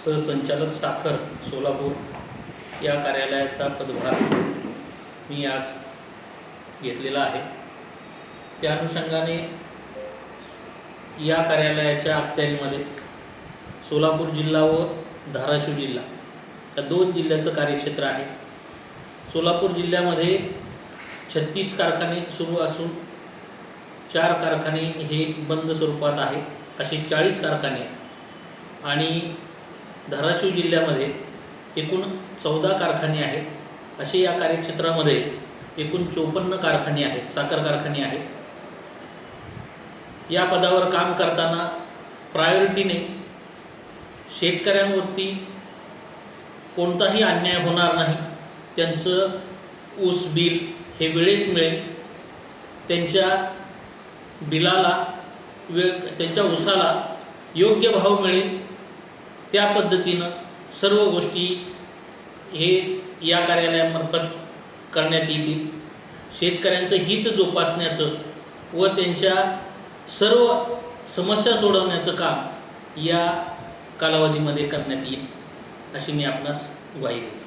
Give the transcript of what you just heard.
सहसंचालक साखर सोलापूर या कार्यालयाचा पदभार मी आज घेतलेला आहे। त्या अनुषंगाने या कार्यालयाच्या अखत्यारीमध्ये सोलापूर जिल्हा व धाराशिव जिल्हा या दोन जिल्ह्याचं कार्यक्षेत्र आहे। सोलापूर जिल्ह्यामध्ये 36 कारखाने सुरू असून 4 कारखाने हे बंद स्वरूपात आहे, असे 40 कारखाने आणि धाराशिव जिल्ह्यामध्ये एकूण 14 कारखाने आहेत। असे या कार्यक्षेत्रामध्ये एकूण 54 कारखाने आहेत, साखर कारखाने आहेत। या पदावर काम करताना प्रायोरिटीने शेतकऱ्यांवरती कोणताही अन्याय होणार नाही, त्यांचं ऊस बिल हे वेळेत मिळेल, त्यांच्या बिलाला त्यांच्या ऊसाला योग्य भाव मिळेल, त्या पद्धतीनं सर्व गोष्टी हे या कार्यालयामार्फत करण्यात येतील। शेतकऱ्यांचं हित जोपासण्याचं व त्यांच्या सर्व समस्या सोडवण्याचं काम या कालावधीमध्ये करण्यात येईल, अशी मी आपणास ग्वाही देतो।